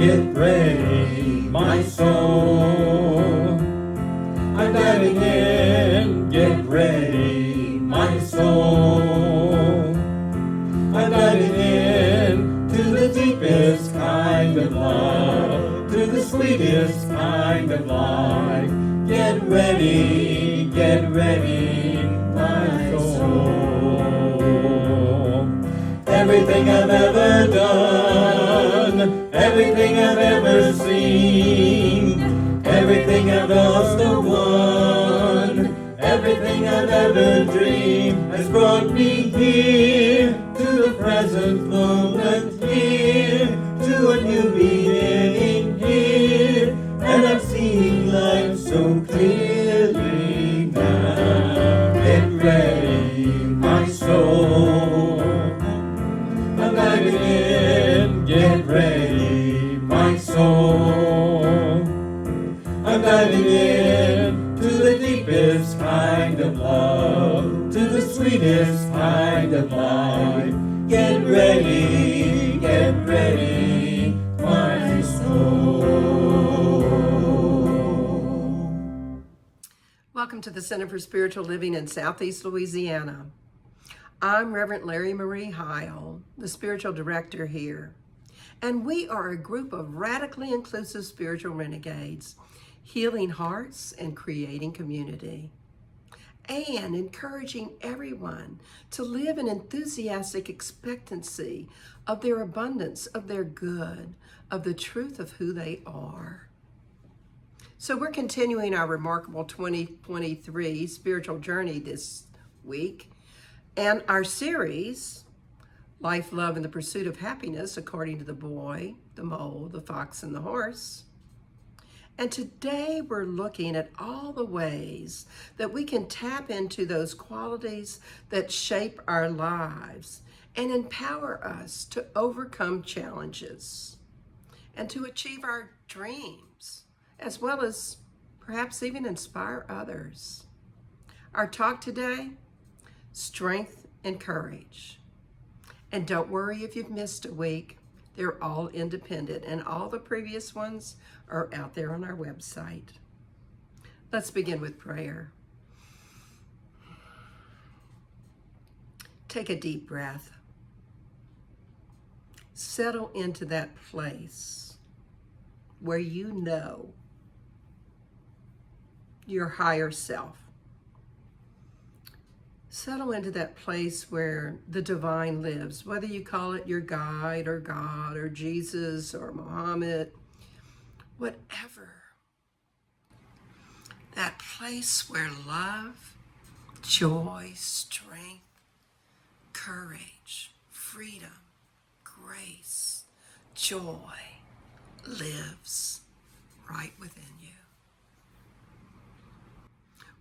get ready, my soul. I'm diving in, get ready, my soul. I'm diving in to the deepest kind of love, to the sweetest kind of life. Get ready, my soul. Everything I've ever done, everything I've ever seen, everything I've lost or won, everything I've ever dreamed has brought me here, to the present moment here, to a new beginning here, and I'm seeing life so clearly now. Get ready, my soul. I'm diving in, get ready, my soul. I'm diving in to the deepest kind of love, to the sweetest kind of life. Get ready, my soul. Welcome to the Center for Spiritual Living in Southeast Louisiana. I'm Reverend Larrye-Marie Heyl, the spiritual director here, and we are a group of radically inclusive spiritual renegades, healing hearts and creating community, and encouraging everyone to live in enthusiastic expectancy of their abundance, of their good, of the truth of who they are. So we're continuing our remarkable 2023 spiritual journey this week, and our series, Life, Love, and the Pursuit of Happiness, according to the boy, the mole, the fox, and the horse. And today we're looking at all the ways that we can tap into those qualities that shape our lives and empower us to overcome challenges and to achieve our dreams, as well as perhaps even inspire others. Our talk today, strength and courage. And don't worry if you've missed a week. They're all independent, and all the previous ones are out there on our website. Let's begin with prayer. Take a deep breath. Settle into that place where you know your higher self. Settle into that place where the divine lives, whether you call it your guide or God or Jesus or Muhammad, whatever. That place where love, joy, strength, courage, freedom, grace, joy lives right within you.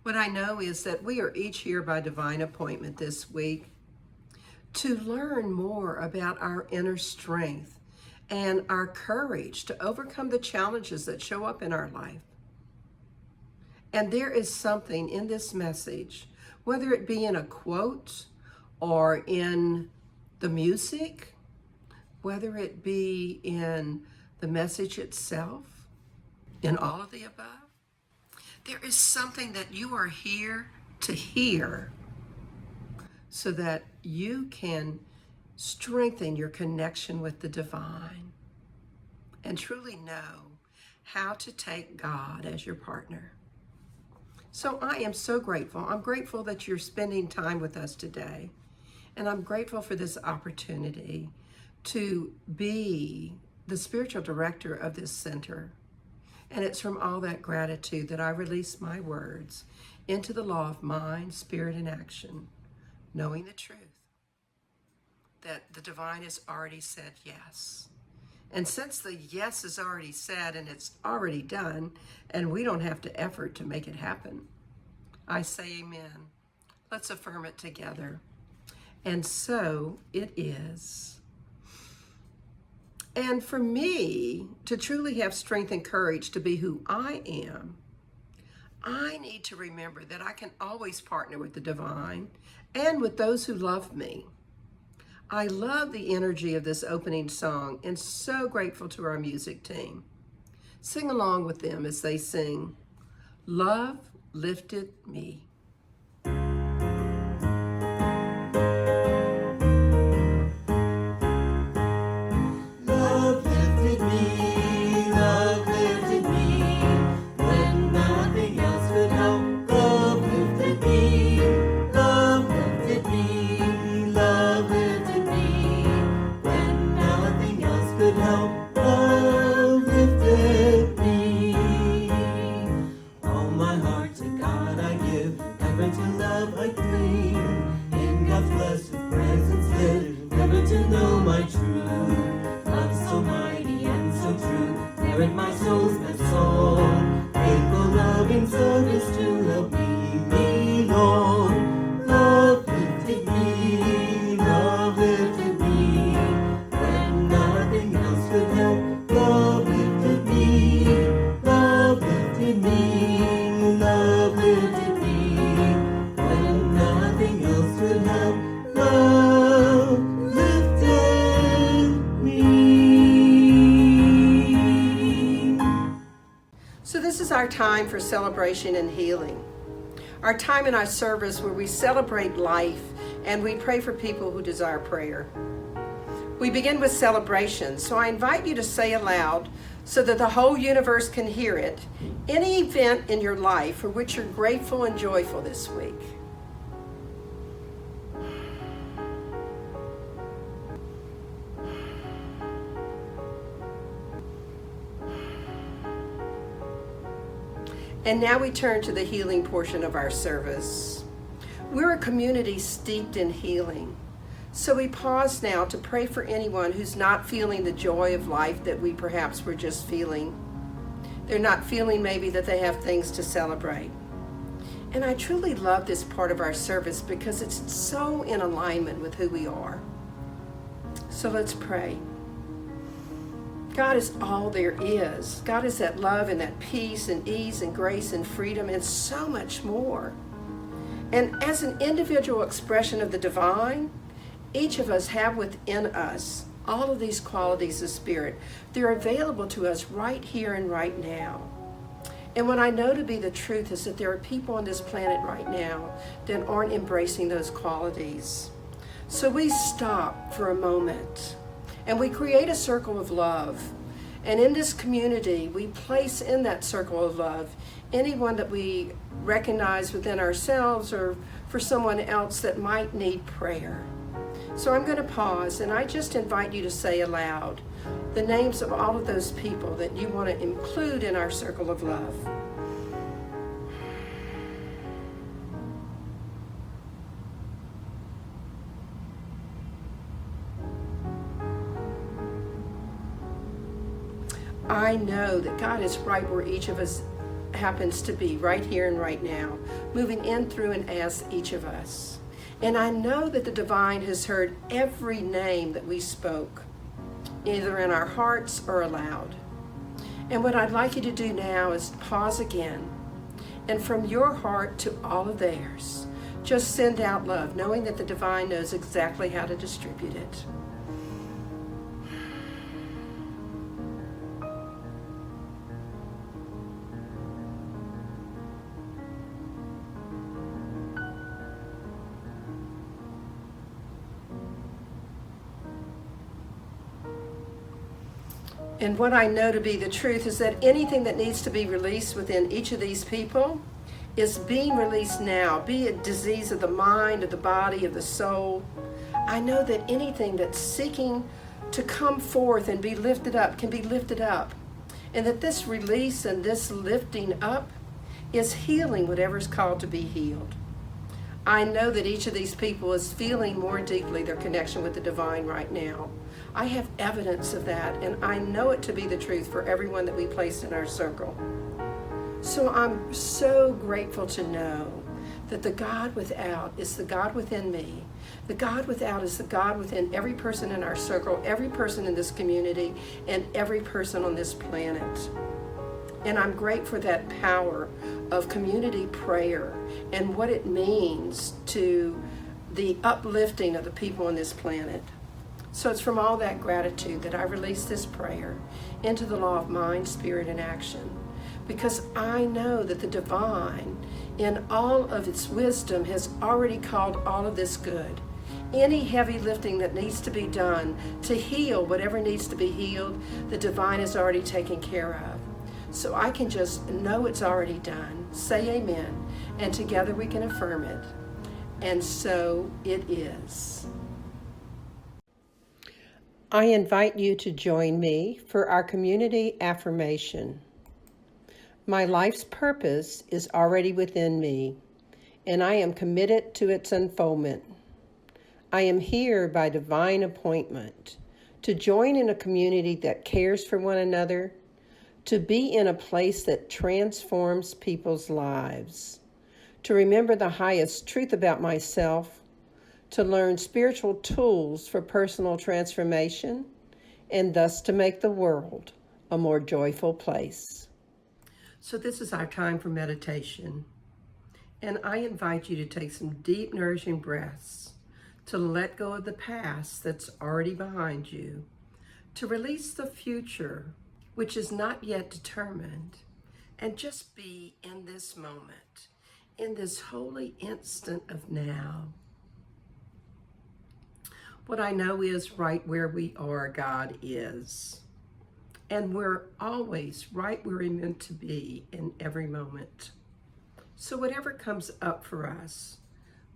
What I know is that we are each here by divine appointment this week to learn more about our inner strength and our courage to overcome the challenges that show up in our life. And there is something in this message, whether it be in a quote or in the music, whether it be in the message itself, in all of the above. There is something that you are here to hear so that you can strengthen your connection with the divine and truly know how to take God as your partner. So I am so grateful. I'm grateful that you're spending time with us today. And I'm grateful for this opportunity to be the spiritual director of this center. And it's from all that gratitude that I release my words into the law of mind, spirit, and action, knowing the truth that the divine has already said yes. And since the yes is already said and it's already done, and we don't have to effort to make it happen, I say amen. Let's affirm it together. And so it is. And for me to truly have strength and courage to be who I am, I need to remember that I can always partner with the divine and with those who love me. I love the energy of this opening song and so grateful to our music team. Sing along with them as they sing, Love Lifted Me. Our time for celebration and healing. Our time in our service where we celebrate life and we pray for people who desire prayer. We begin with celebration, so I invite you to say aloud so that the whole universe can hear it, any event in your life for which you're grateful and joyful this week. And now we turn to the healing portion of our service. We're a community steeped in healing. So we pause now to pray for anyone who's not feeling the joy of life that we perhaps were just feeling. They're not feeling maybe that they have things to celebrate. And I truly love this part of our service because it's so in alignment with who we are. So let's pray. God is all there is. God is that love and that peace and ease and grace and freedom and so much more. And as an individual expression of the divine, each of us have within us all of these qualities of spirit. They're available to us right here and right now. And what I know to be the truth is that there are people on this planet right now that aren't embracing those qualities. So we stop for a moment. And we create a circle of love. And in this community, we place in that circle of love anyone that we recognize within ourselves or for someone else that might need prayer. So I'm going to pause and I just invite you to say aloud the names of all of those people that you want to include in our circle of love. I know that God is right where each of us happens to be, right here and right now, moving in, through, and as each of us. And I know that the divine has heard every name that we spoke, either in our hearts or aloud. And what I'd like you to do now is pause again, and from your heart to all of theirs, just send out love, knowing that the divine knows exactly how to distribute it. And what I know to be the truth is that anything that needs to be released within each of these people is being released now, be it disease of the mind, of the body, of the soul. I know that anything that's seeking to come forth and be lifted up can be lifted up. And that this release and this lifting up is healing whatever's called to be healed. I know that each of these people is feeling more deeply their connection with the divine right now. I have evidence of that, and I know it to be the truth for everyone that we placed in our circle. So I'm so grateful to know that the God without is the God within me. The God without is the God within every person in our circle, every person in this community, and every person on this planet. And I'm grateful for that power of community prayer and what it means to the uplifting of the people on this planet. So it's from all that gratitude that I release this prayer into the law of mind, spirit, and action, because I know that the divine, in all of its wisdom, has already called all of this good. Any heavy lifting that needs to be done to heal whatever needs to be healed, the divine is already taken care of. So I can just know it's already done, say amen, and together we can affirm it. And so it is. I invite you to join me for our community affirmation. My life's purpose is already within me, and I am committed to its unfoldment. I am here by divine appointment to join in a community that cares for one another, to be in a place that transforms people's lives, to remember the highest truth about myself, to learn spiritual tools for personal transformation, and thus to make the world a more joyful place. So this is our time for meditation, and I invite you to take some deep, nourishing breaths, to let go of the past that's already behind you, to release the future, which is not yet determined, and just be in this moment, in this holy instant of now. What I know is right where we are, God is. And we're always right where we're meant to be in every moment. So whatever comes up for us,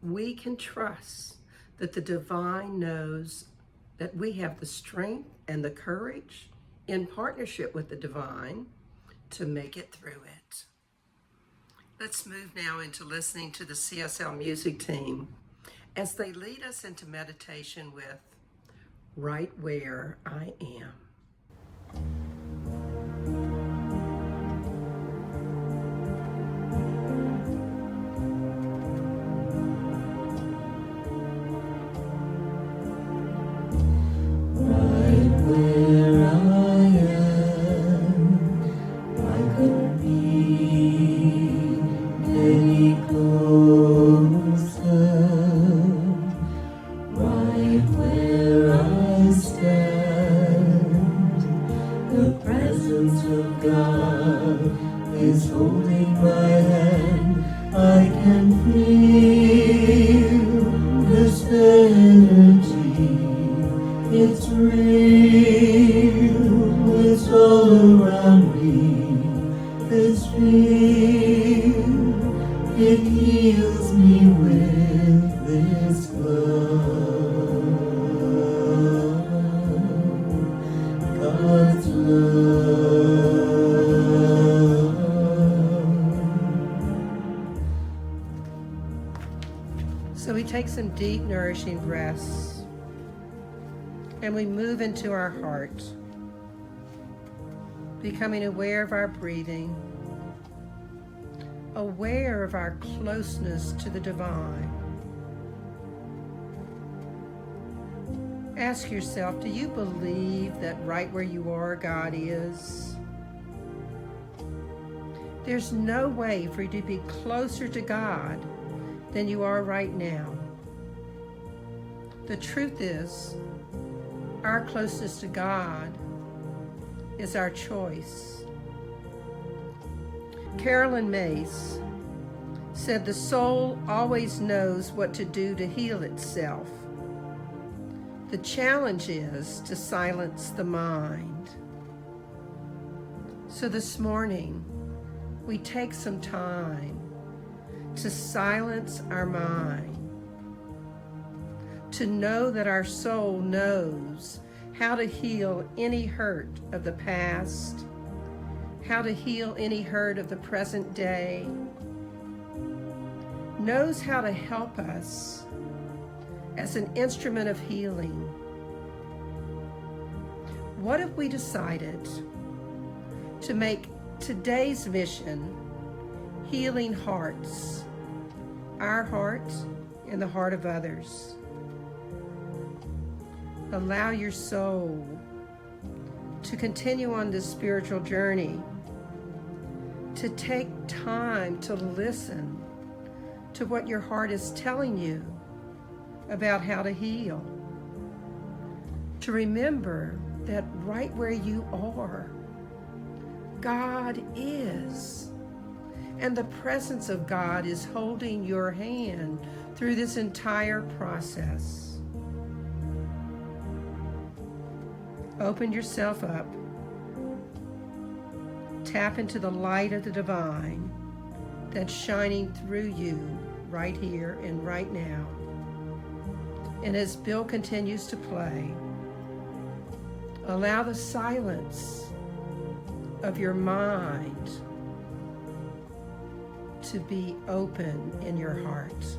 we can trust that the divine knows that we have the strength and the courage in partnership with the divine to make it through it. Let's move now into listening to the CSL music team as they lead us into meditation with Right Where I Am. So we take some deep, nourishing breaths, and we move into our heart, becoming aware of our breathing, aware of our closeness to the divine. Ask yourself, do you believe that right where you are, God is? There's no way for you to be closer to God than you are right now. The truth is, our closeness to God is our choice. Carolyn Mace said the soul always knows what to do to heal itself. The challenge is to silence the mind. So this morning, we take some time to silence our mind, to know that our soul knows how to heal any hurt of the past, how to heal any hurt of the present day, knows how to help us as an instrument of healing. What if we decided to make today's mission healing hearts, our hearts and the heart of others? Allow your soul to continue on this spiritual journey, to take time to listen to what your heart is telling you about how to heal. to remember that right where you are, God is. And the presence of God is holding your hand through this entire process. Open yourself up. Tap into the light of the divine that's shining through you right here and right now. And as Bill continues to play, allow the silence of your mind to be open in your heart.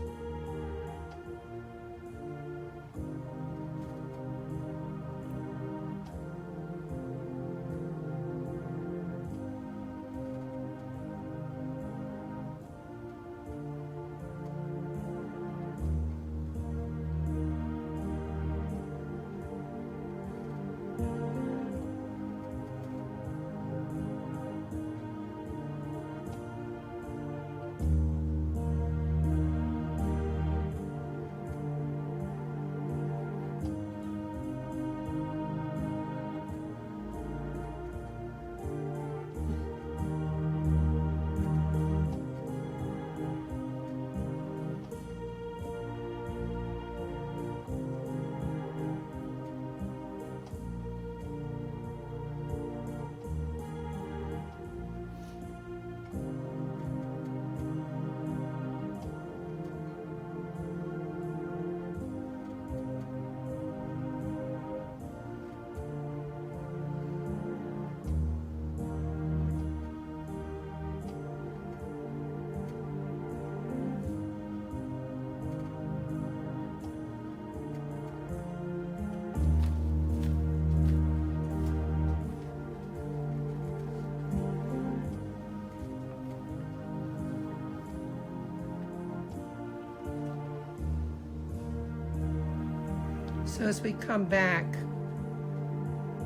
So as we come back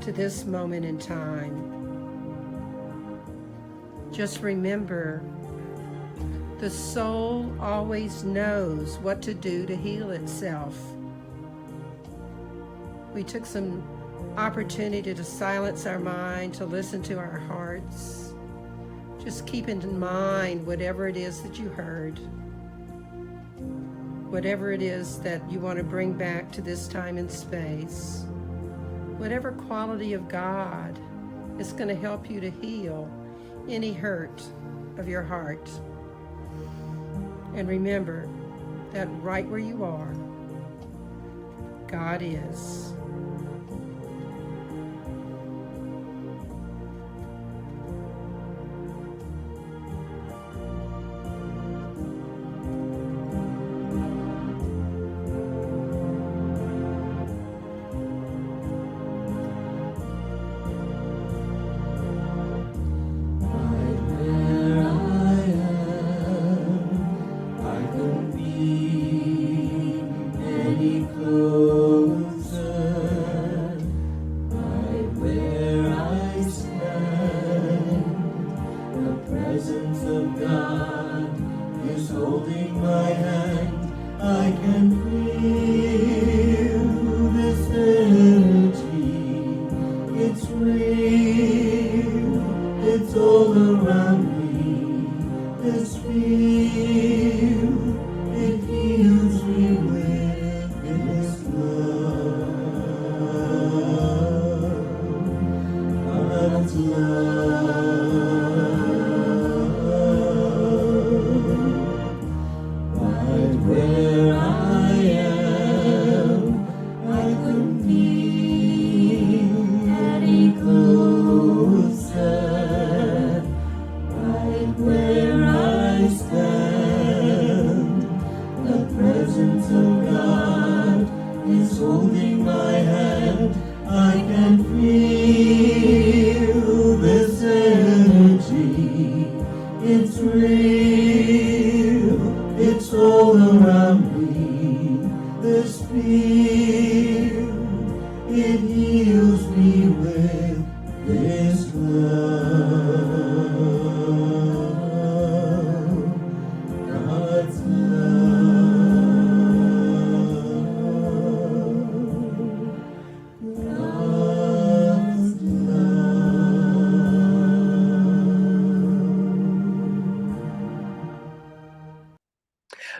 to this moment in time, just remember the soul always knows what to do to heal itself. We took some opportunity to silence our mind, to listen to our hearts. Just keep in mind whatever it is that you heard, whatever it is that you want to bring back to this time and space, whatever quality of God is going to help you to heal any hurt of your heart. And remember that right where you are, God is.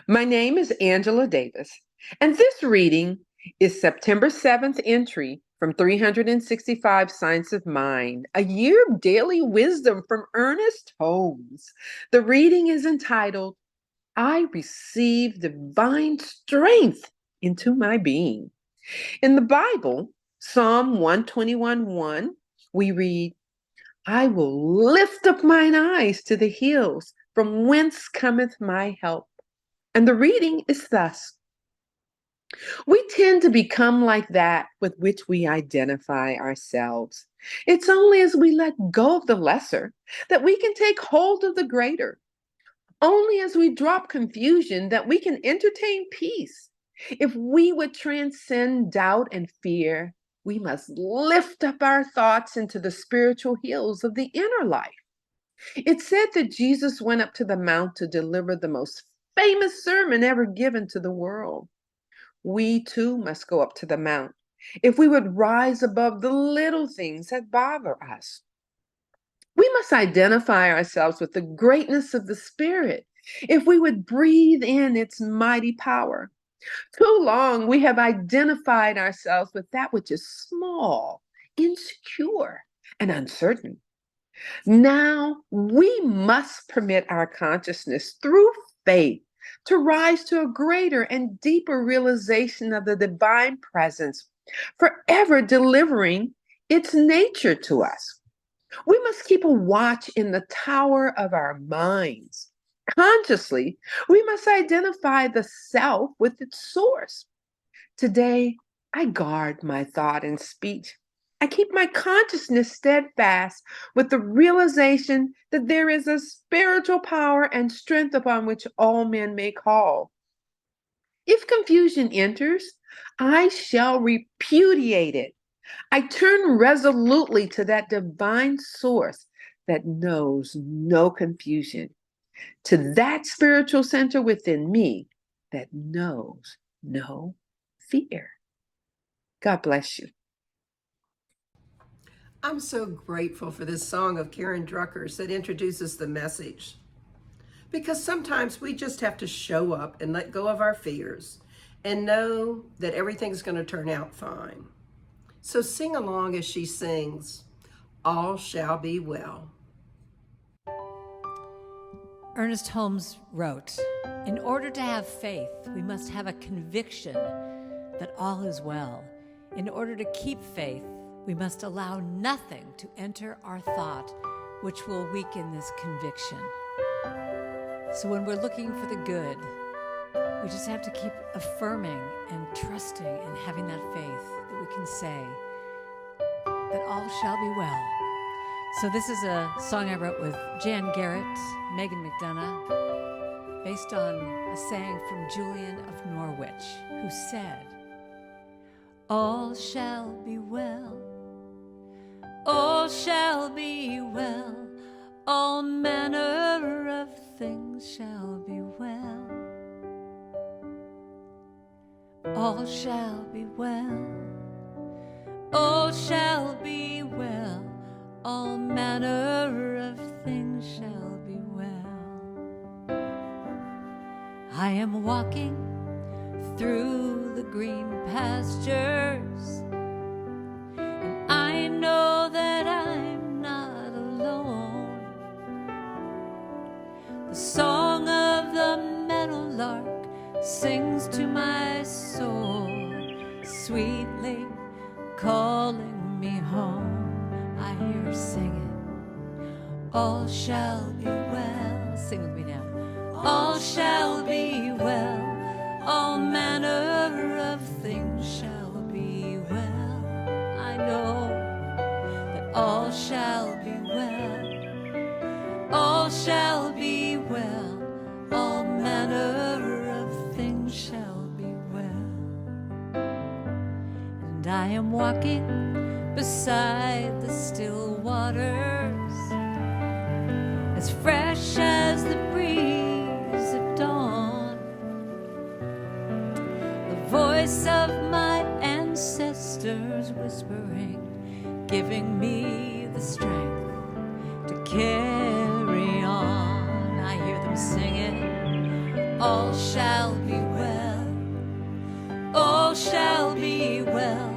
My name is Angela Davis, and this reading is September 7th entry from 365 Science of Mind, a year of daily wisdom from Erenest Holmes. The reading is entitled, I Receive Divine Strength into My Being. In the Bible, Psalm 121:1, we read, I will lift up mine eyes to the hills, from whence cometh my help. And the reading is thus. We tend to become like that with which we identify ourselves. It's only as we let go of the lesser that we can take hold of the greater. Only as we drop confusion that we can entertain peace. If we would transcend doubt and fear, we must lift up our thoughts into the spiritual hills of the inner life. It's said that Jesus went up to the mount to deliver the most famous sermon ever given to the world. We too must go up to the mount if we would rise above the little things that bother us. We must identify ourselves with the greatness of the Spirit if we would breathe in its mighty power. Too long we have identified ourselves with that which is small, insecure, and uncertain. Now we must permit our consciousness through faith to rise to a greater and deeper realization of the divine presence, forever delivering its nature to us. We must keep a watch in the tower of our minds. Consciously, we must identify the self with its source. Today, I guard my thought and speech. I keep my consciousness steadfast with the realization that there is a spiritual power and strength upon which all men may call. If confusion enters, I shall repudiate it. I turn resolutely to that divine source that knows no confusion, to that spiritual center within me that knows no fear. God bless you. I'm so grateful for this song of Karen Drucker's that introduces the message. Because sometimes we just have to show up and let go of our fears and know that everything's going to turn out fine. So sing along as she sings, All Shall Be Well. Erenest Holmes wrote, in order to have faith, we must have a conviction that all is well. In order to keep faith, we must allow nothing to enter our thought which will weaken this conviction. So when we're looking for the good, we just have to keep affirming and trusting and having that faith that we can say that all shall be well. So this is a song I wrote with Jan Garrett, Megan McDonough, based on a saying from Julian of Norwich, who said, all shall be well, all shall be well, all manner of things shall be well, all shall be well, all shall be well, all manner of things shall be well. I am walking through the green pastures, and I know that I'm not alone. The song of the meadowlark sings to my soul, sweetly calling me home. I hear her singing, all shall be well. Sing with me now. All shall be well, all manner of things shall be well. I know that all shall be well, all shall be well, all manner of things shall be well. And I am walking beside the still waters, as fresh as the breeze of dawn. The voice of my ancestors whispering, giving me the strength to carry on. I hear them singing, all shall be well, all shall be well,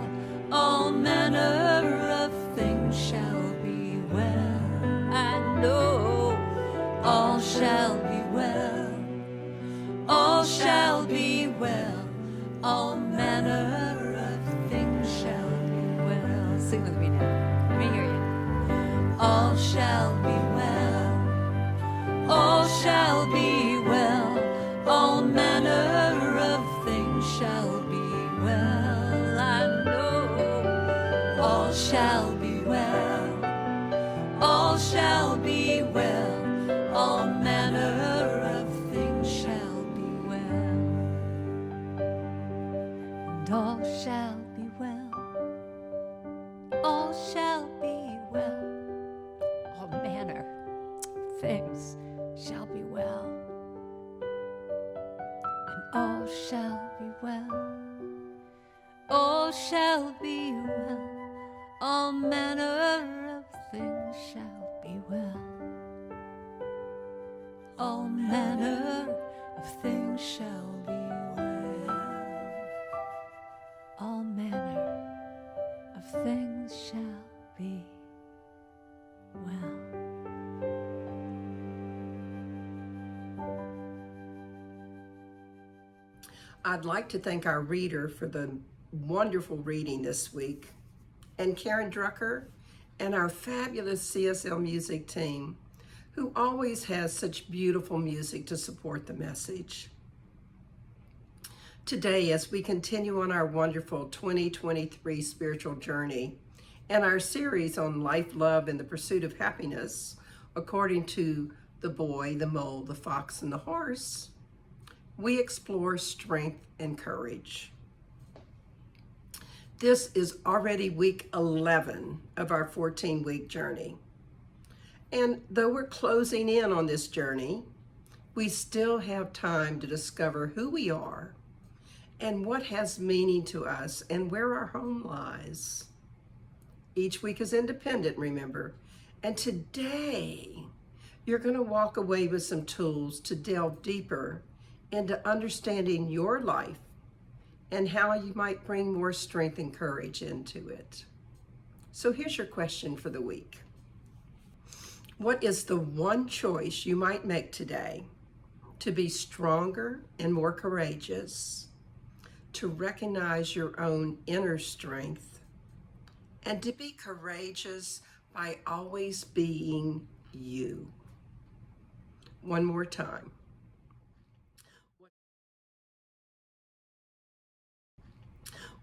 all manner of things shall be well. I know all shall be well, all shall be well, all manner of things shall be well. Sing with me now. Let me hear you. All shall be well, all shall be well, all manner of things shall be well. I know all shall be well, all shall be well, all manner of things shall be well. And all shall be well, all shall be well, all manner of things shall be well. And all shall be well, all shall be well, all manner of things shall be well. All manner of things shall be well. All manner of things shall be well. I'd like to thank our reader for the wonderful reading this week, and Karen Drucker and our fabulous CSL music team, who always has such beautiful music to support the message. Today, as we continue on our wonderful 2023 spiritual journey and our series on life, love, and the pursuit of happiness, according to the boy, the mole, the fox, and the horse, we explore strength and courage. This is already week 11 of our 14-week journey. And though we're closing in on this journey, we still have time to discover who we are and what has meaning to us and where our home lies. Each week is independent, remember. And today, you're going to walk away with some tools to delve deeper into understanding your life and how you might bring more strength and courage into it. So here's your question for the week. What is the one choice you might make today to be stronger and more courageous, to recognize your own inner strength, and to be courageous by always being you? One more time.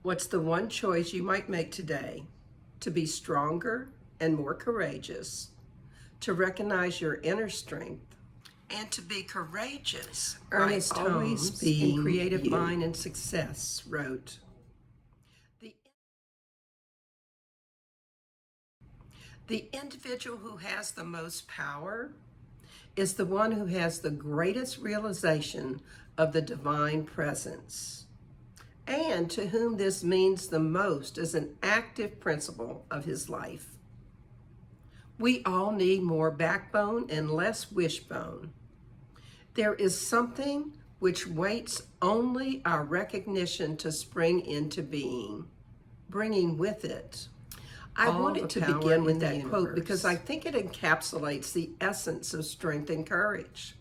What's the one choice you might make today to be stronger and more courageous, to recognize your inner strength, and to be courageous? Erenest Holmes, in Creative Mind and Success, wrote, The individual who has the most power is the one who has the greatest realization of the divine presence, and to whom this means the most as an active principle of his life. We all need more backbone and less wishbone. There is something which waits only our recognition to spring into being, bringing with it I wanted to begin with that quote because I think it encapsulates the essence of strength and courage.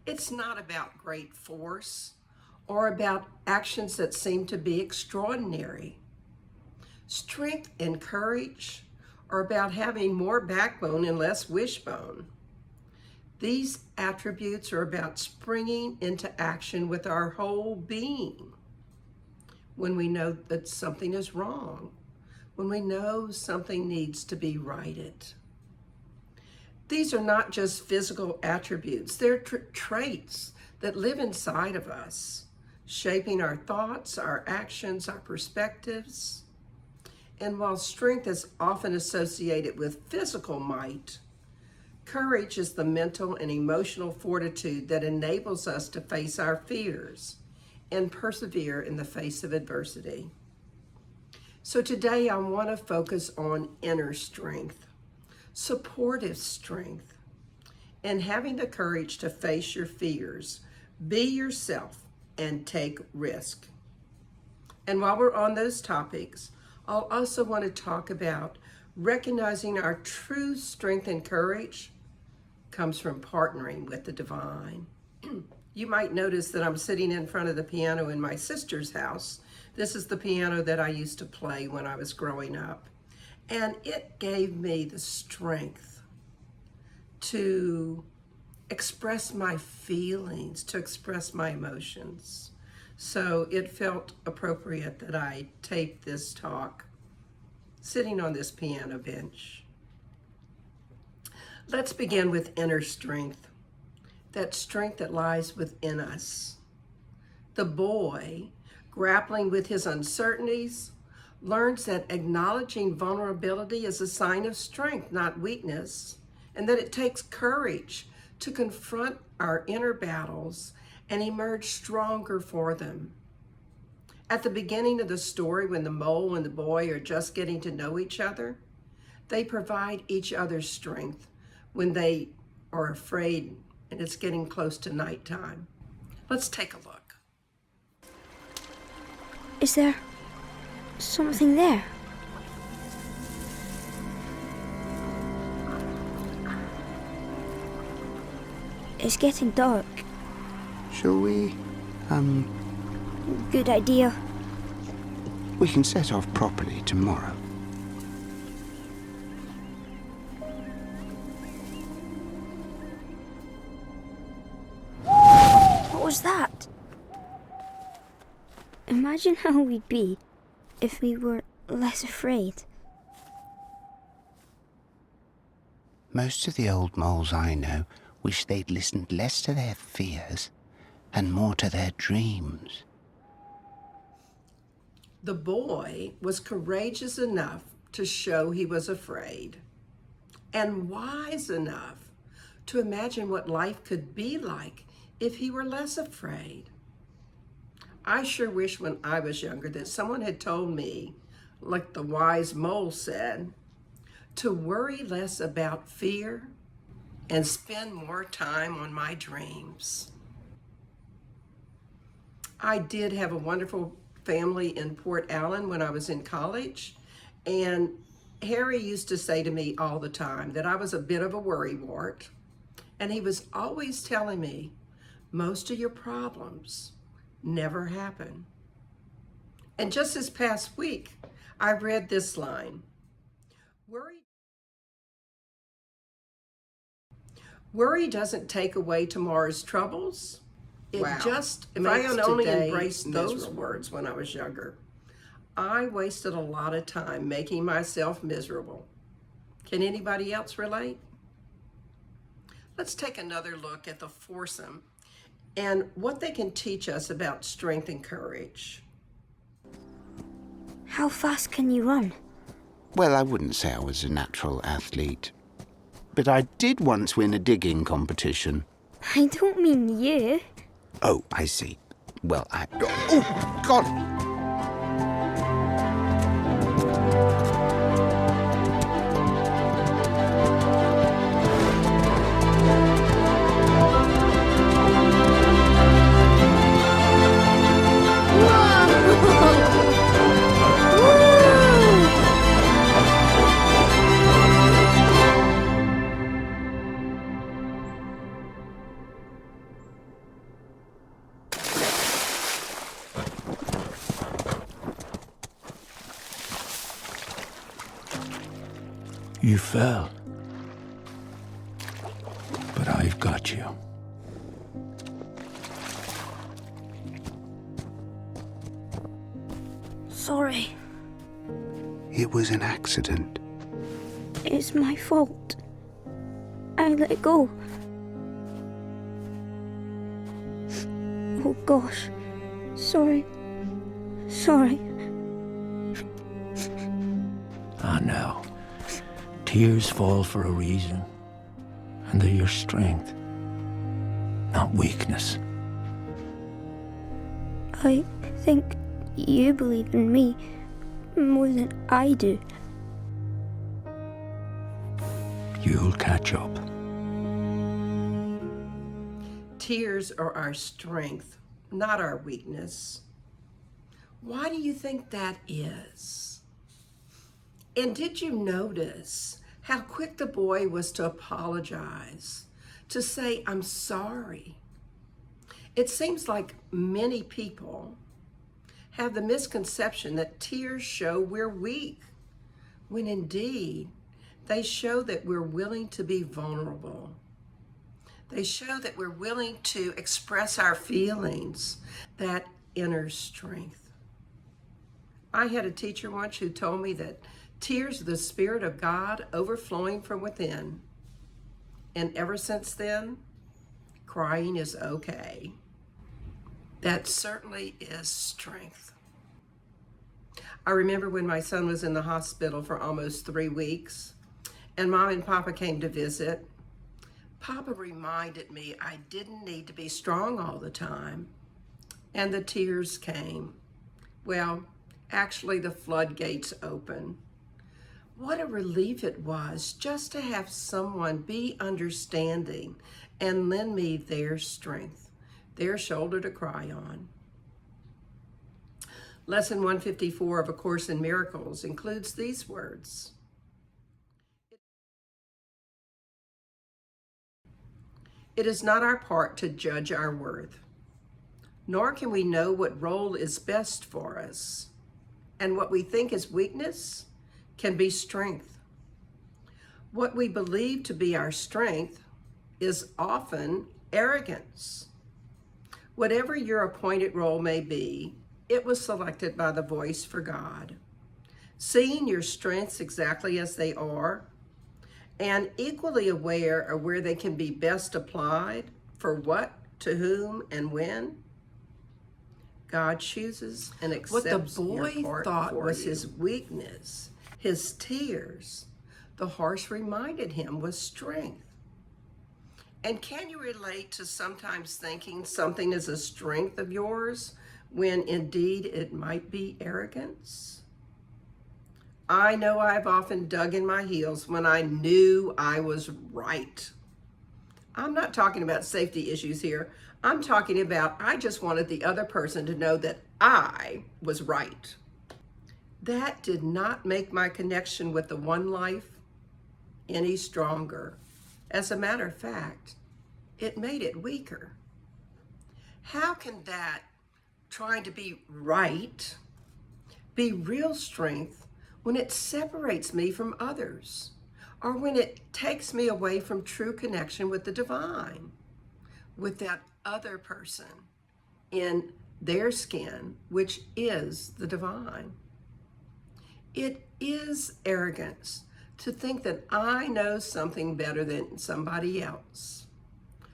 It's not about great force or about actions that seem to be extraordinary. Strength and courage are about having more backbone and less wishbone. These attributes are about springing into action with our whole being. When we know that something is wrong, when we know something needs to be righted. These are not just physical attributes, they're traits that live inside of us, shaping our thoughts, our actions, our perspectives. And while strength is often associated with physical might, courage is the mental and emotional fortitude that enables us to face our fears and persevere in the face of adversity. So today I want to focus on inner strength, supportive strength, and having the courage to face your fears Be yourself and take risk. And while we're on those topics, I'll also want to talk about recognizing our true strength and courage comes from partnering with the divine. You might notice that I'm sitting in front of the piano in my sister's house. This is the piano that I used to play when I was growing up. And it gave me the strength to express my feelings, to express my emotions. So it felt appropriate that I tape this talk sitting on this piano bench. Let's begin with inner strength, that strength that lies within us. The boy, grappling with his uncertainties, learns that acknowledging vulnerability is a sign of strength, not weakness, and that it takes courage to confront our inner battles and emerge stronger for them. At the beginning of the story, when the mole and the boy are just getting to know each other, they provide each other strength when they are afraid and it's getting close to nighttime. Let's take a look. Is there something there? It's getting dark. Shall we, Good idea. we can set off properly tomorrow. What was that? Imagine how we'd be if we were less afraid. Most of the old moles I know wish they'd listened less to their fears and more to their dreams. The boy was courageous enough to show he was afraid, and wise enough to imagine what life could be like if he were less afraid. I sure wish when I was younger that someone had told me, like the wise mole said, to worry less about fear and spend more time on my dreams. I did have a wonderful family in Port Allen when I was in college, and Harry used to say to me all the time that I was a bit of a worrywart, and he was always telling me, most of your problems never happen. And just this past week, I read this line, Worry doesn't take away tomorrow's troubles. It just makes today miserable. If I had only embraced those words when I was younger, I wasted a lot of time making myself miserable. Can anybody else relate? Let's take another look at the foursome and what they can teach us about strength and courage. How fast can you run? Well, I wouldn't say I was a natural athlete, but I did once win a digging competition. I don't mean you. Oh, I see. Well, Oh, God! You fell. But I've got you. Sorry. It was an accident. It's my fault. I let go. Oh gosh. Sorry. Sorry. I know. Tears fall for a reason. And they're your strength, not weakness. I think you believe in me more than I do. You'll catch up. Tears are our strength, not our weakness. Why do you think that is? And did you notice how quick the boy was to apologize, to say, "I'm sorry"? It seems like many people have the misconception that tears show we're weak, when indeed they show that we're willing to be vulnerable. They show that we're willing to express our feelings, that inner strength. I had a teacher once who told me that tears are the Spirit of God overflowing from within. And ever since then, crying is okay. That certainly is strength. I remember when my son was in the hospital for almost 3 weeks, and Mom and Papa came to visit. Papa reminded me I didn't need to be strong all the time, and the tears came. Well, actually the floodgates opened. What a relief it was just to have someone be understanding and lend me their strength, their shoulder to cry on. Lesson 154 of A Course in Miracles includes these words. It is not our part to judge our worth, nor can we know what role is best for us, and what we think is weakness can be strength. What we believe to be our strength is often arrogance. Whatever your appointed role may be, it was selected by the voice for God. Seeing your strengths exactly as they are, and equally aware of where they can be best applied, for what, to whom, and when, God chooses and accepts your part. What the boy thought was his weakness, his tears, the horse reminded him was strength. And can you relate to sometimes thinking something is a strength of yours when indeed it might be arrogance? I know I've often dug in my heels when I knew I was right. I'm not talking about safety issues here. I'm talking about I just wanted the other person to know that I was right. That did not make my connection with the one life any stronger. As a matter of fact, it made it weaker. How can that, trying to be right, be real strength when it separates me from others, or when it takes me away from true connection with the divine, with that other person in their skin, which is the divine? It is arrogance to think that I know something better than somebody else,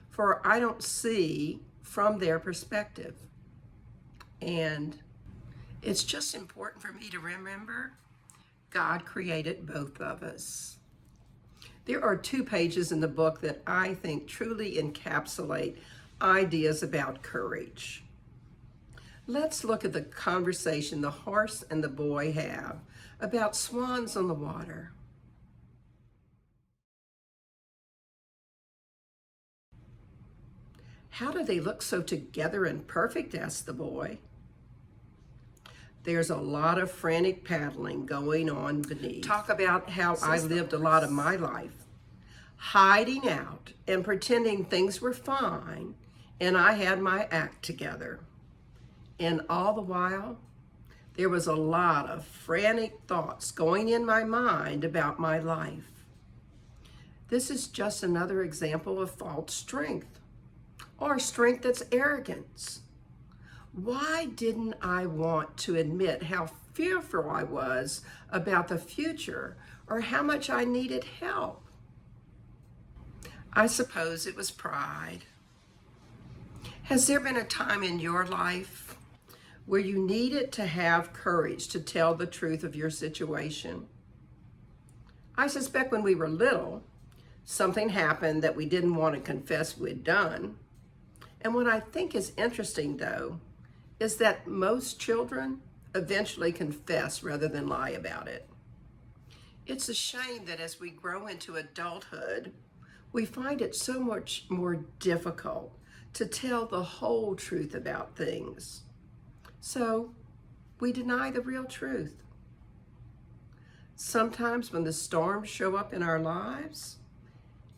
for I don't see from their perspective. And it's just important for me to remember God created both of us. There are 2 pages in the book that I think truly encapsulate ideas about courage. Let's look at the conversation the horse and the boy have about swans on the water. How do they look so together and perfect? Asked the boy. There's a lot of frantic paddling going on beneath. Talk about how I lived a lot of my life hiding out and pretending things were fine and I had my act together. And all the while, there was a lot of frantic thoughts going in my mind about my life. This is just another example of false strength, or strength that's arrogance. Why didn't I want to admit how fearful I was about the future or how much I needed help? I suppose it was pride. Has there been a time in your life where you needed to have courage to tell the truth of your situation? I suspect when we were little, something happened that we didn't want to confess we'd done. And what I think is interesting, though, is that most children eventually confess rather than lie about it. It's a shame that as we grow into adulthood, we find it so much more difficult to tell the whole truth about things. So we deny the real truth. Sometimes when the storms show up in our lives,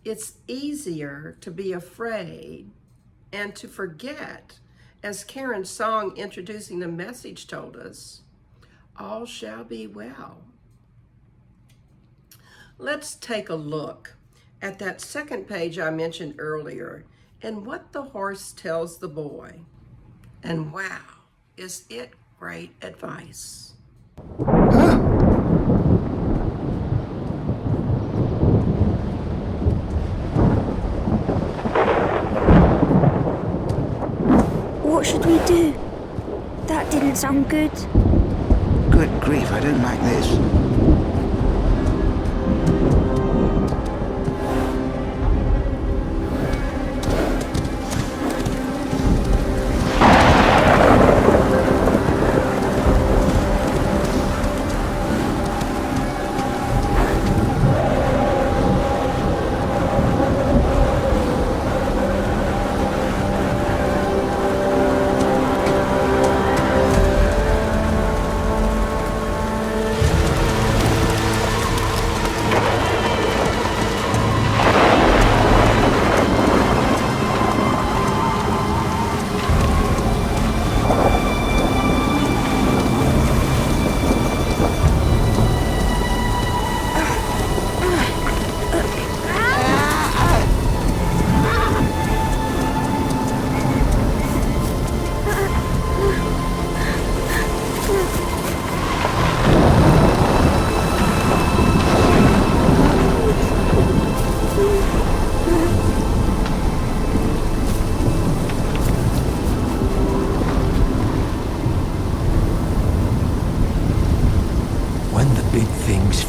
it's easier to be afraid and to forget, as Karen's song introducing the message told us, all shall be well. Let's take a look at that second page I mentioned earlier and what the horse tells the boy. And wow, is it great advice. What should we do? That didn't sound good. Good grief, I don't like this.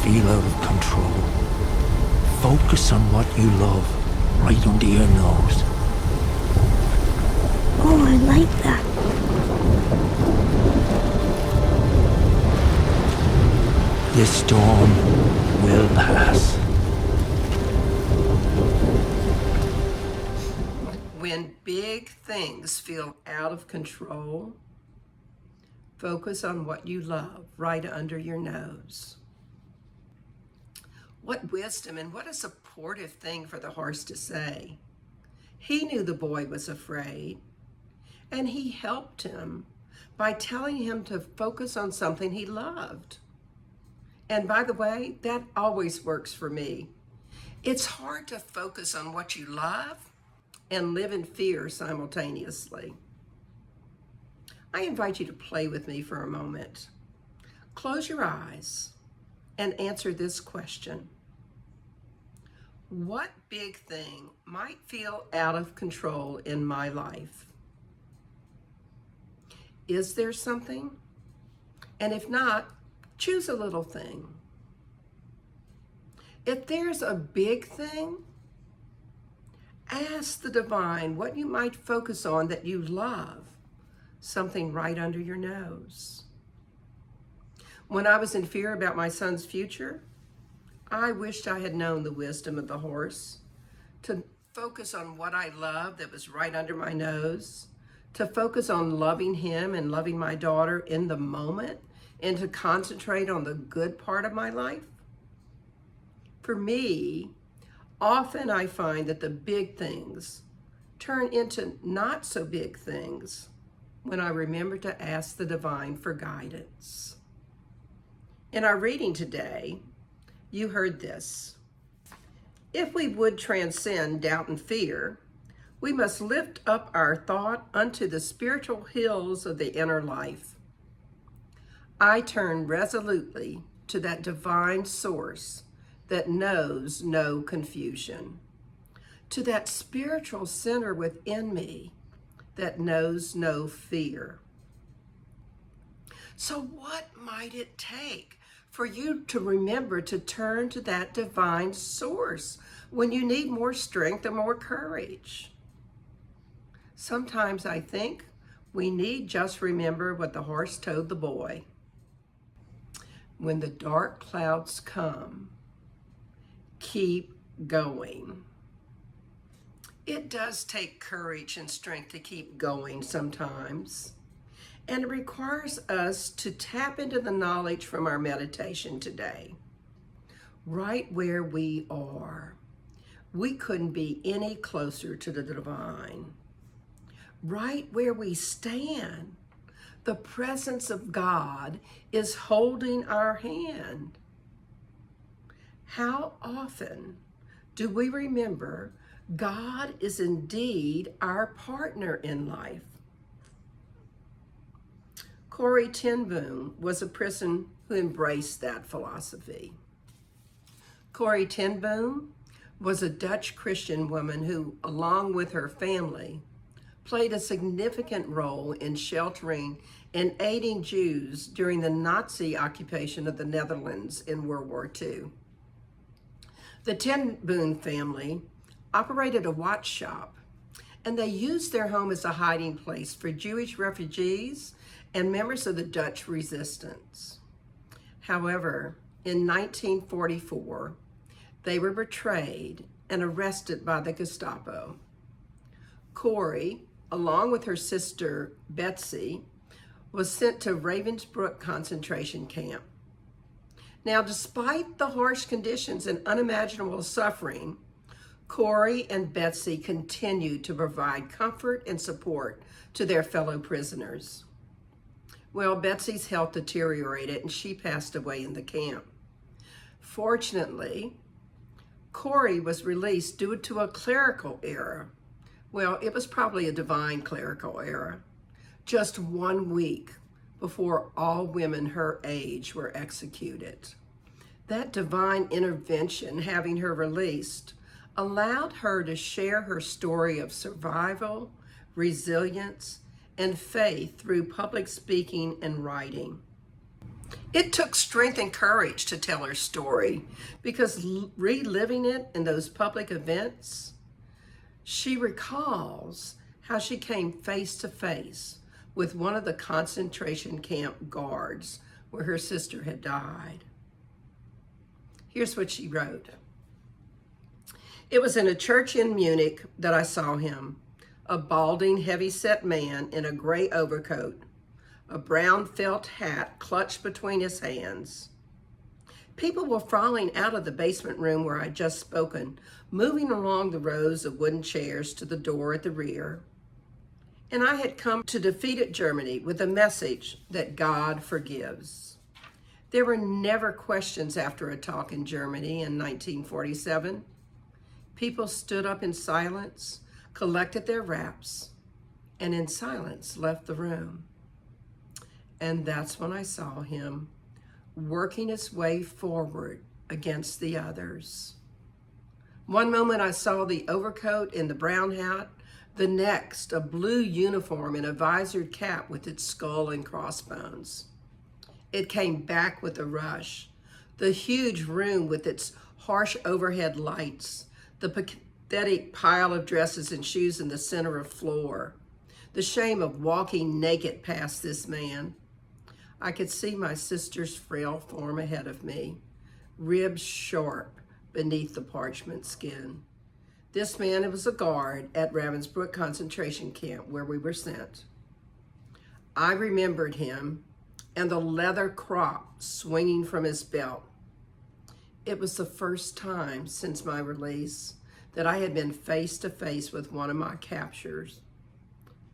Feel out of control. Focus on what you love right under your nose. Oh, I like that. This storm will pass. When big things feel out of control, focus on what you love right under your nose. What wisdom and what a supportive thing for the horse to say. He knew the boy was afraid, and he helped him by telling him to focus on something he loved. And by the way, that always works for me. It's hard to focus on what you love and live in fear simultaneously. I invite you to play with me for a moment. Close your eyes and answer this question. What big thing might feel out of control in my life? Is there something? And if not, choose a little thing. If there's a big thing, ask the divine what you might focus on that you love, something right under your nose. When I was in fear about my son's future, I wished I had known the wisdom of the horse, to focus on what I loved that was right under my nose, to focus on loving him and loving my daughter in the moment, and to concentrate on the good part of my life. For me, often I find that the big things turn into not so big things when I remember to ask the divine for guidance. In our reading today, you heard this. If we would transcend doubt and fear, we must lift up our thought unto the spiritual hills of the inner life. I turn resolutely to that divine source that knows no confusion, to that spiritual center within me that knows no fear. So what might it take for you to remember to turn to that divine source when you need more strength and more courage? Sometimes I think we need just remember what the horse told the boy. When the dark clouds come, keep going. It does take courage and strength to keep going sometimes. And it requires us to tap into the knowledge from our meditation today. Right where we are, we couldn't be any closer to the divine. Right where we stand, the presence of God is holding our hand. How often do we remember God is indeed our partner in life? Corrie ten Boom was a person who embraced that philosophy. Corrie ten Boom was a Dutch Christian woman who, along with her family, played a significant role in sheltering and aiding Jews during the Nazi occupation of the Netherlands in World War II. The ten Boom family operated a watch shop, and they used their home as a hiding place for Jewish refugees and members of the Dutch resistance. However, in 1944, they were betrayed and arrested by the Gestapo. Corrie, along with her sister Betsy, was sent to Ravensbrück concentration camp. Now, despite the harsh conditions and unimaginable suffering, Corrie and Betsy continued to provide comfort and support to their fellow prisoners. Well, Betsy's health deteriorated and she passed away in the camp. Fortunately, Corrie was released due to a clerical error. Well, it was probably a divine clerical error. Just 1 week before all women her age were executed. That divine intervention, having her released, allowed her to share her story of survival, resilience, and faith through public speaking and writing. It took strength and courage to tell her story because reliving it in those public events, she recalls how she came face to face with one of the concentration camp guards where her sister had died. Here's what she wrote. It was in a church in Munich that I saw him, a balding, heavy-set man in a gray overcoat, a brown felt hat clutched between his hands. People were filing out of the basement room where I'd just spoken, moving along the rows of wooden chairs to the door at the rear. And I had come to defeated Germany with a message that God forgives. There were never questions after a talk in Germany in 1947. People stood up in silence, collected their wraps, and in silence left the room. And that's when I saw him working his way forward against the others. One moment I saw the overcoat and the brown hat, the next a blue uniform and a visored cap with its skull and crossbones. It came back with a rush. The huge room with its harsh overhead lights, the pathetic pile of dresses and shoes in the center of floor, the shame of walking naked past this man. I could see my sister's frail form ahead of me, ribs sharp beneath the parchment skin. This man was a guard at Ravensbrück concentration camp where we were sent. I remembered him and the leather crop swinging from his belt. It was the first time since my release that I had been face to face with one of my captors,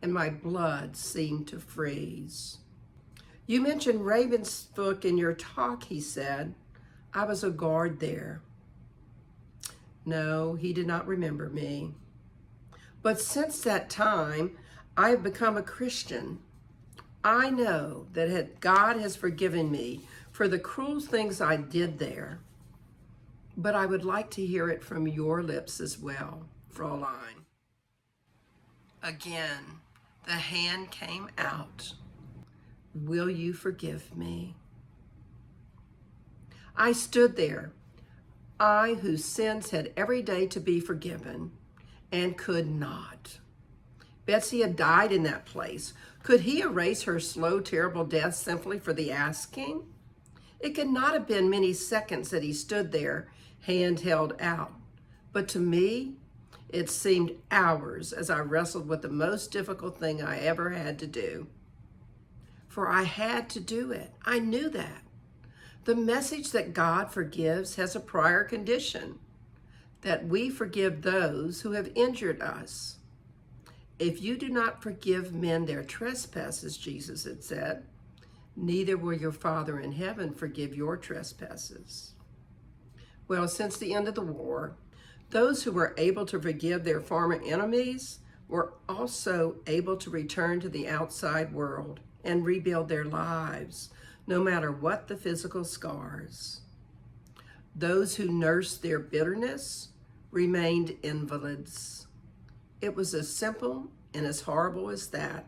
and my blood seemed to freeze. You mentioned Ravensbrück in your talk, he said. I was a guard there. No, he did not remember me. But since that time, I have become a Christian. I know that God has forgiven me for the cruel things I did there. But I would like to hear it from your lips as well, Fräulein. Again, the hand came out. Will you forgive me? I stood there, I whose sins had every day to be forgiven, and could not. Betsy had died in that place. Could he erase her slow, terrible death simply for the asking? It could not have been many seconds that he stood there, hand held out. But to me, It seemed hours as I wrestled with the most difficult thing I ever had to do. For I had to do it. I knew that. The message that God forgives has a prior condition, that we forgive those who have injured us. If you do not forgive men their trespasses, Jesus had said, neither will your Father in heaven forgive your trespasses. Well, since the end of the war, those who were able to forgive their former enemies were also able to return to the outside world and rebuild their lives, no matter what the physical scars. Those who nursed their bitterness remained invalids. It was as simple and as horrible as that.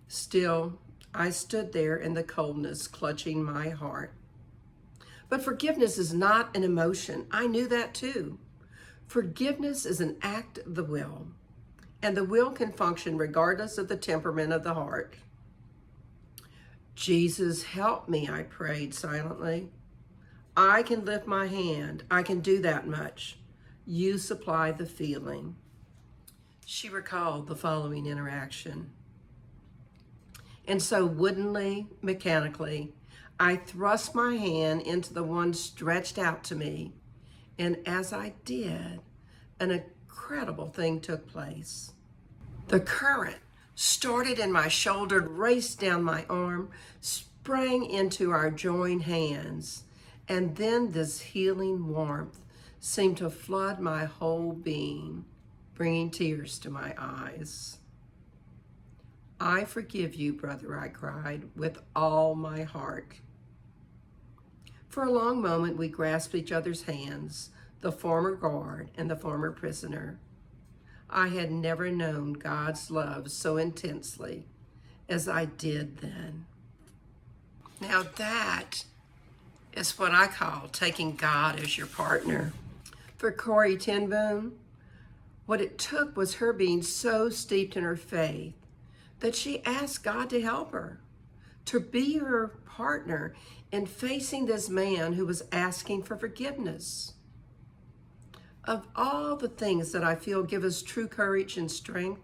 Still, I stood there in the coldness, clutching my heart. But forgiveness is not an emotion. I knew that too. Forgiveness is an act of the will, and the will can function regardless of the temperament of the heart. Jesus, help me, I prayed silently. I can lift my hand. I can do that much. You supply the feeling. She recalled the following interaction. And so woodenly, mechanically, I thrust my hand into the one stretched out to me. And as I did, an incredible thing took place. The current started in my shoulder, raced down my arm, sprang into our joined hands, and then this healing warmth seemed to flood my whole being, bringing tears to my eyes. I forgive you, brother, I cried, with all my heart. For a long moment, we grasped each other's hands, the former guard and the former prisoner. I had never known God's love so intensely as I did then. Now that is what I call taking God as your partner. For Corrie ten Boom, what it took was her being so steeped in her faith that she asked God to help her, to be her partner in facing this man who was asking for forgiveness. Of all the things that I feel give us true courage and strength,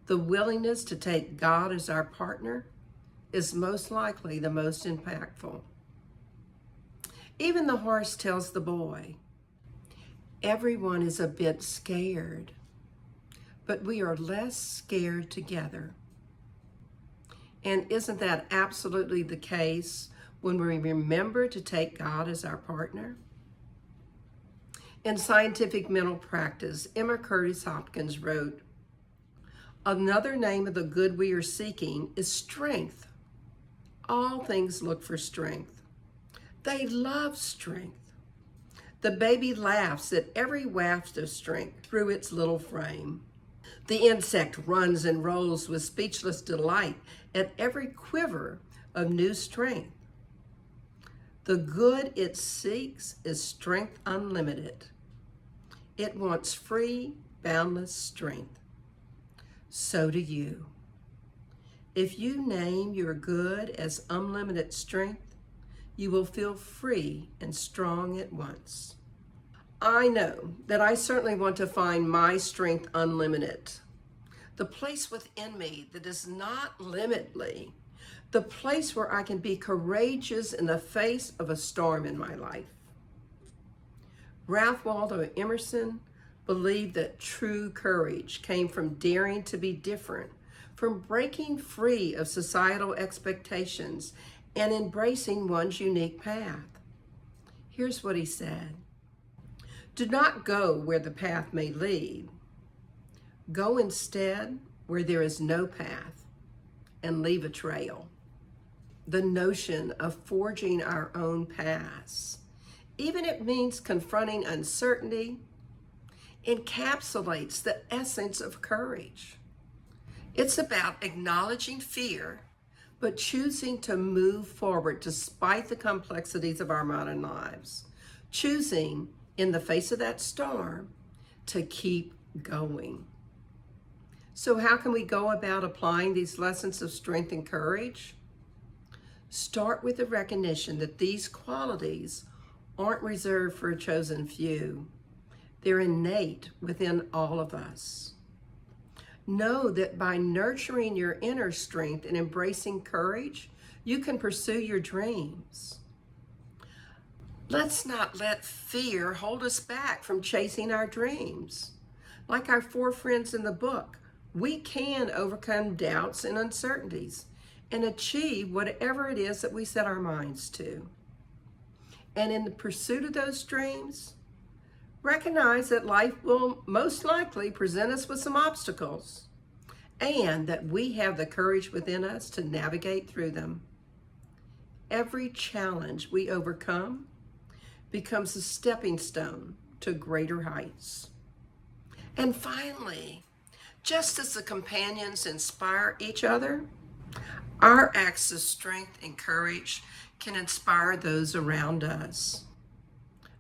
the willingness to take God as our partner is most likely the most impactful. Even the horse tells the boy, everyone is a bit scared, but we are less scared together. And isn't that absolutely the case when we remember to take God as our partner? In Scientific Mental Practice, Emma Curtis Hopkins wrote, another name of the good we are seeking is strength. All things look for strength. They love strength. The baby laughs at every waft of strength through its little frame. The insect runs and rolls with speechless delight at every quiver of new strength. The good it seeks is strength unlimited. It wants free, boundless strength. So do you. If you name your good as unlimited strength, you will feel free and strong at once. I know that I certainly want to find my strength unlimited. The place within me that is not limitless. The place where I can be courageous in the face of a storm in my life. Ralph Waldo Emerson believed that true courage came from daring to be different, from breaking free of societal expectations and embracing one's unique path. Here's what he said. Do not go where the path may lead. Go instead where there is no path and leave a trail. The notion of forging our own paths, even if it means confronting uncertainty, encapsulates the essence of courage. It's about acknowledging fear, but choosing to move forward despite the complexities of our modern lives. Choosing, in the face of that storm, to keep going. So how can we go about applying these lessons of strength and courage? Start with the recognition that these qualities aren't reserved for a chosen few. They're innate within all of us. Know that by nurturing your inner strength and embracing courage, you can pursue your dreams. Let's not let fear hold us back from chasing our dreams. Like our 4 friends in the book, we can overcome doubts and uncertainties and achieve whatever it is that we set our minds to. And in the pursuit of those dreams, recognize that life will most likely present us with some obstacles, and that we have the courage within us to navigate through them. Every challenge we overcome becomes a stepping stone to greater heights. And finally, just as the companions inspire each other, our acts of strength and courage can inspire those around us.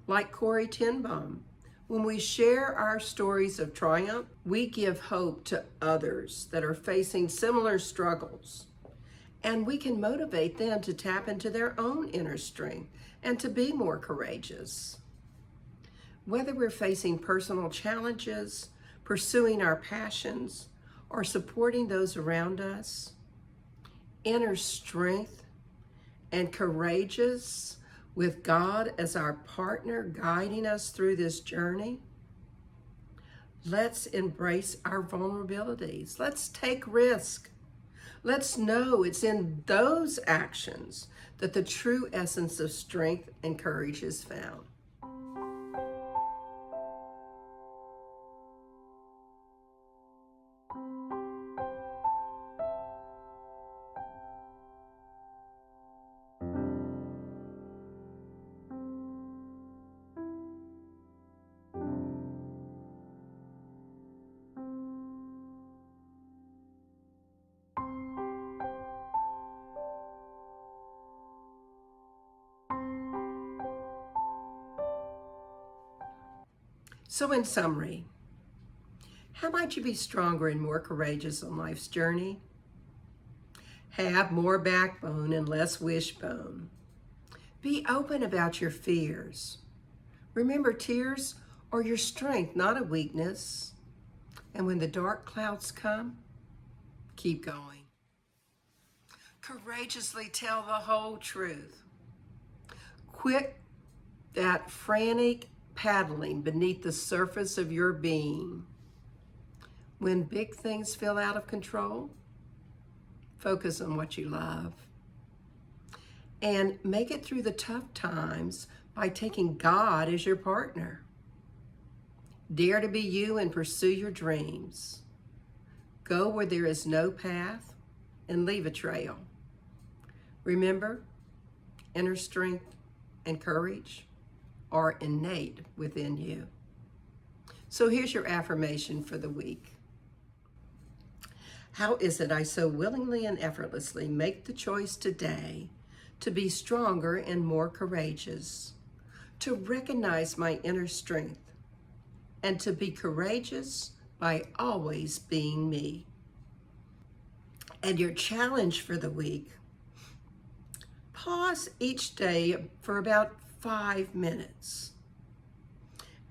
Like Corrie ten Boom, when we share our stories of triumph, we give hope to others that are facing similar struggles. And we can motivate them to tap into their own inner strength and to be more courageous. Whether we're facing personal challenges, pursuing our passions, or supporting those around us, inner strength and courageous with God as our partner guiding us through this journey, let's embrace our vulnerabilities. Let's take risk. Let's know it's in those actions that the true essence of strength and courage is found. So in summary, how might you be stronger and more courageous on life's journey? Have more backbone and less wishbone. Be open about your fears. Remember, tears are your strength, not a weakness. And when the dark clouds come, keep going. Courageously tell the whole truth. Quit that frantic paddling beneath the surface of your being. When big things feel out of control, focus on what you love. And make it through the tough times by taking God as your partner. Dare to be you and pursue your dreams. Go where there is no path and leave a trail. Remember, inner strength and courage are innate within you. So here's your affirmation for the week. How is it I so willingly and effortlessly make the choice today to be stronger and more courageous, to recognize my inner strength, and to be courageous by always being me? And your challenge for the week: pause each day for about 5 minutes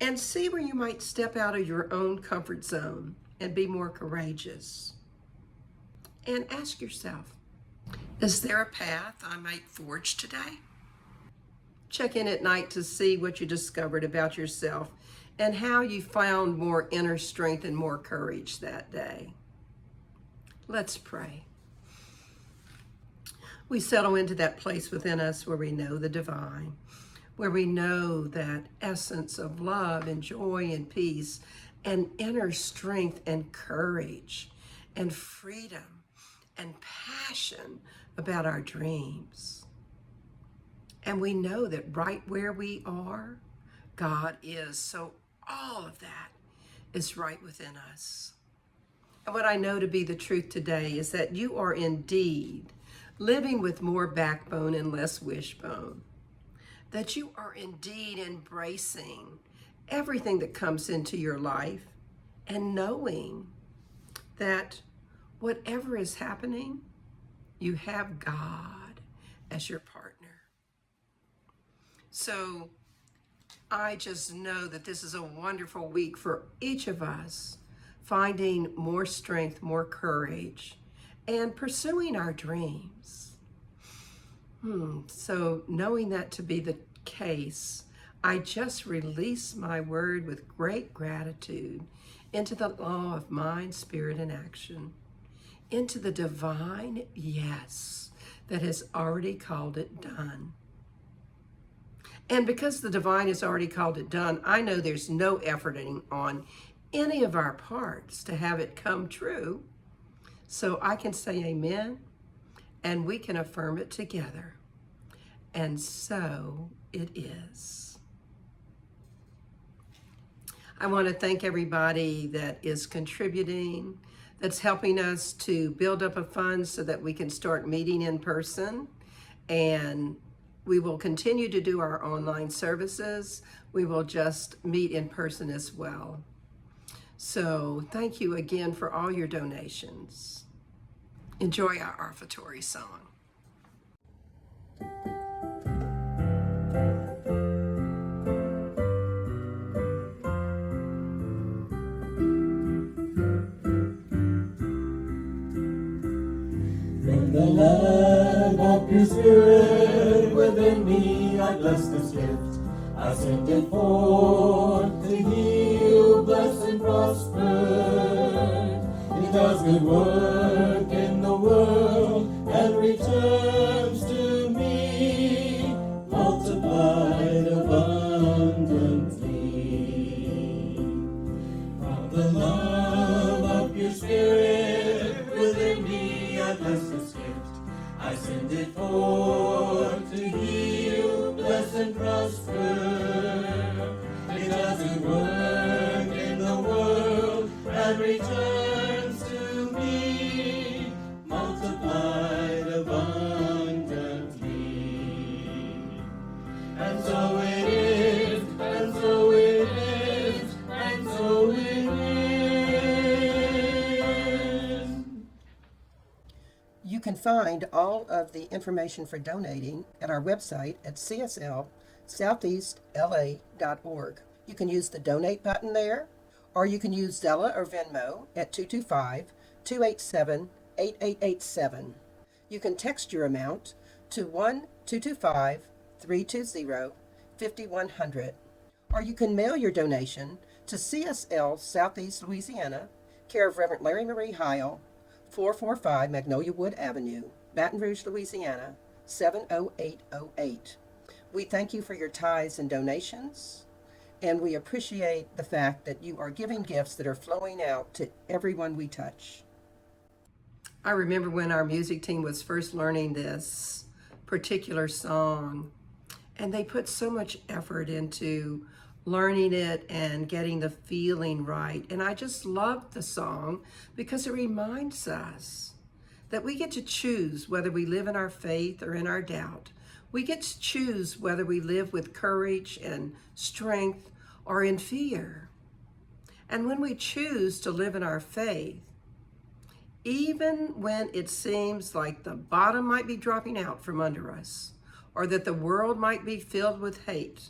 and see where you might step out of your own comfort zone and be more courageous. And ask yourself, is there a path I might forge today? Check in at night to see what you discovered about yourself and how you found more inner strength and more courage that day. Let's pray. We settle into that place within us where we know the divine, where we know that essence of love and joy and peace and inner strength and courage and freedom and passion about our dreams. And we know that right where we are, God is. So all of that is right within us. And what I know to be the truth today is that you are indeed living with more backbone and less wishbone. That you are indeed embracing everything that comes into your life and knowing that whatever is happening, you have God as your partner. So I just know that this is a wonderful week for each of us, finding more strength, more courage, and pursuing our dreams. So knowing that to be the case, I just release my word with great gratitude into the law of mind, spirit, and action, into the divine yes that has already called it done. And because the divine has already called it done, I know there's no effort on any of our parts to have it come true. So I can say amen, and we can affirm it together. And so it is. I want to thank everybody that is contributing, that's helping us to build up a fund so that we can start meeting in person. And we will continue to do our online services. We will just meet in person as well. So thank you again for all your donations. Enjoy our offertory song. From the love of your spirit within me, I bless this gift. I send it forth to heal, bless, and prosper. It does good work in the world and returns to me, multiplied abundantly. From the love of your spirit within me, I bless this gift. I send it forth to heal, bless, and prosper. It does good work in the world and returns to me, multiplied abundantly. And so it is, and so it is, and so it is. You can find all of the information for donating at our website at cslsoutheastla.org. You can use the donate button there, or you can use Zella or Venmo at 225-287-8887. You can text your amount to 1-225-320-5100, or you can mail your donation to CSL Southeast Louisiana, care of Reverend Larrye-Marie Heyl, 445 Magnolia Wood Avenue, Baton Rouge, Louisiana, 70808. We thank you for your tithes and donations, and we appreciate the fact that you are giving gifts that are flowing out to everyone we touch. I remember when our music team was first learning this particular song, and they put so much effort into learning it and getting the feeling right. And I just loved the song because it reminds us that we get to choose whether we live in our faith or in our doubt. We get to choose whether we live with courage and strength or in fear. And when we choose to live in our faith, even when it seems like the bottom might be dropping out from under us, or that the world might be filled with hate,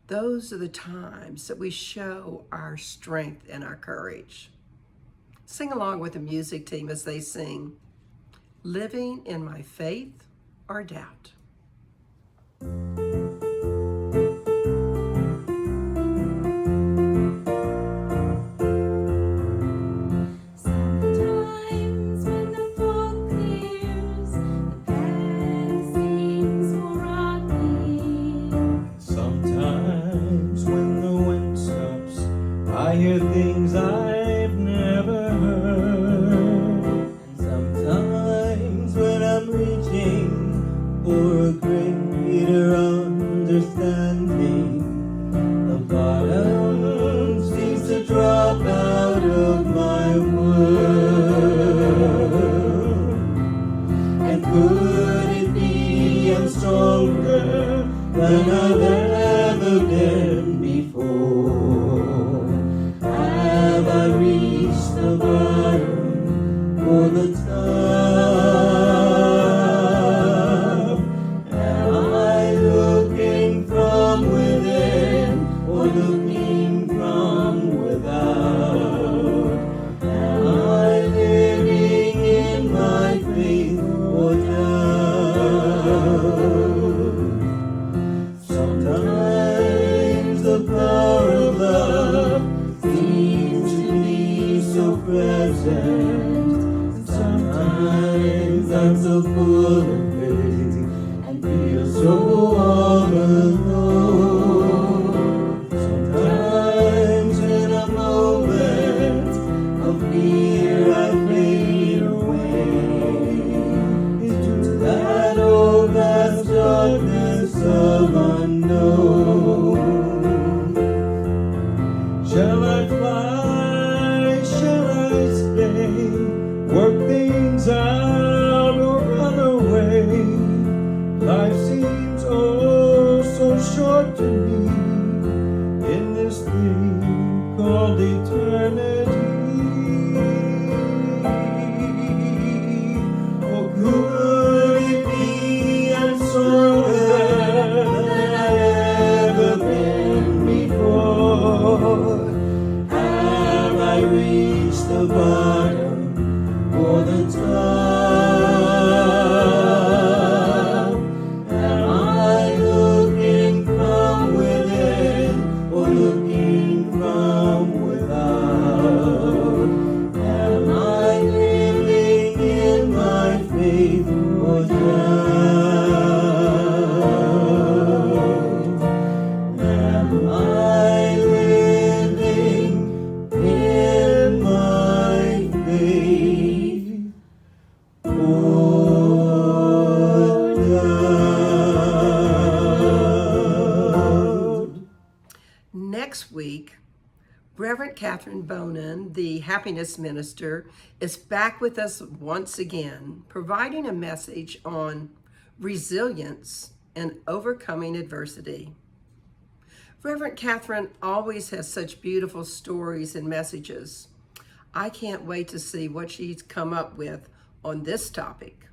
those are the times that we show our strength and our courage. Sing along with the music team as they sing, Living in My Faith or Doubt. I hear things I've never heard. And sometimes when I'm reaching for a greater understanding, the bottom seems to drop out of my world. And could it be I'm stronger than I've ever been before? Have I reached the bottom or the top? Am I looking from within? Sometimes I'm so full of faith and feel so all alone. Sometimes in a moment of fear I fade away into that old vast darkness of unknown. Shall I fly? Shall I stay? Work things out or run away? Life seems oh so short to me in this thing called eternity. Oh, could it be I'm so glad than I've ever been before? Have I reached the bottom or the top? Am I looking from within or looking from without? Am I living in my faith or doubt? Am I living in my faith or doubt? Next week, Reverend Catherine Bonin, the happiness minister, is back with us once again, providing a message on resilience and overcoming adversity. Reverend Catherine always has such beautiful stories and messages. I can't wait to see what she's come up with on this topic.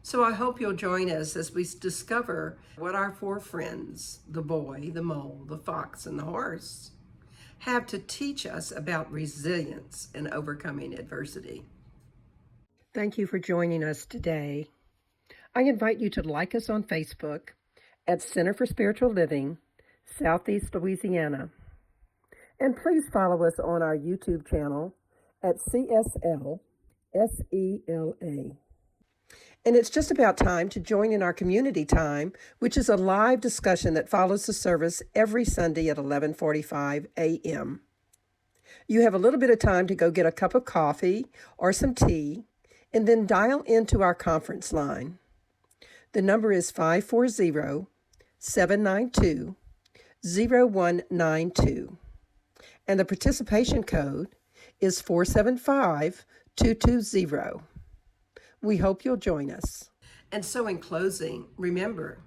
So I hope you'll join us as we discover what our four friends, the boy, the mole, the fox, and the horse, have to teach us about resilience and overcoming adversity. Thank you for joining us today. I invite you to like us on Facebook at Center for Spiritual Living, Southeast Louisiana. And please follow us on our YouTube channel at CSL SELA. And it's just about time to join in our community time, which is a live discussion that follows the service every Sunday at 11:45 a.m. You have a little bit of time to go get a cup of coffee or some tea, and then dial into our conference line. The number is 540-792-0192, and the participation code is 475220. We hope you'll join us. And so in closing, remember,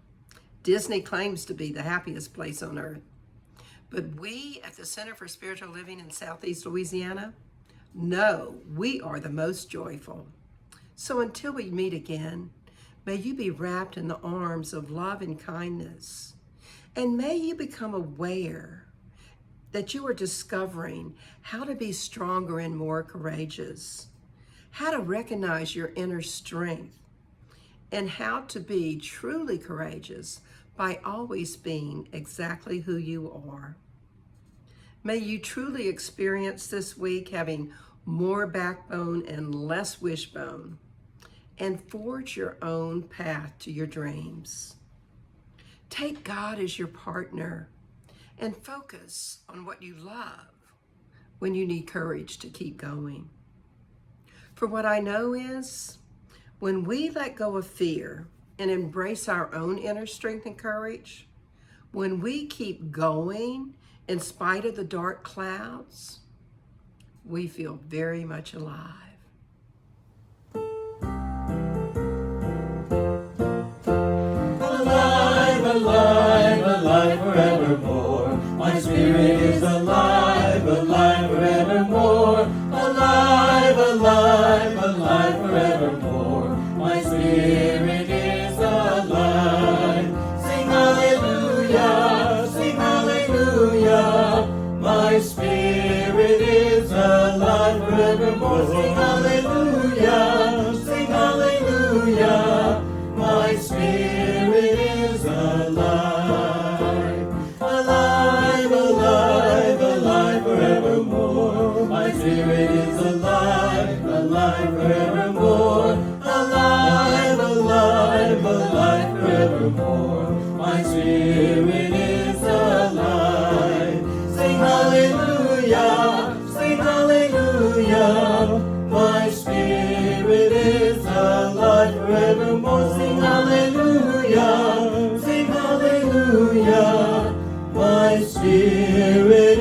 Disney claims to be the happiest place on earth. But we at the Center for Spiritual Living in Southeast Louisiana know we are the most joyful. So until we meet again, may you be wrapped in the arms of love and kindness. And may you become aware that you are discovering how to be stronger and more courageous, how to recognize your inner strength, and how to be truly courageous by always being exactly who you are. May you truly experience this week having more backbone and less wishbone, and forge your own path to your dreams. Take God as your partner and focus on what you love when you need courage to keep going. For what I know is, when we let go of fear and embrace our own inner strength and courage, when we keep going in spite of the dark clouds, we feel very much alive. Alive, alive, alive forevermore. My spirit is alive, alive forevermore. Alive, alive, alive forevermore. My spirit is alive. Sing hallelujah, sing hallelujah. My spirit is alive forevermore. Sing hallelujah, sing hallelujah. My spirit is alive. Alive, alive, alive forevermore. My spirit is alive, alive forevermore. forevermore. My spirit is alive. Sing hallelujah, sing hallelujah. My spirit is alive forevermore. Sing hallelujah, sing hallelujah. My spirit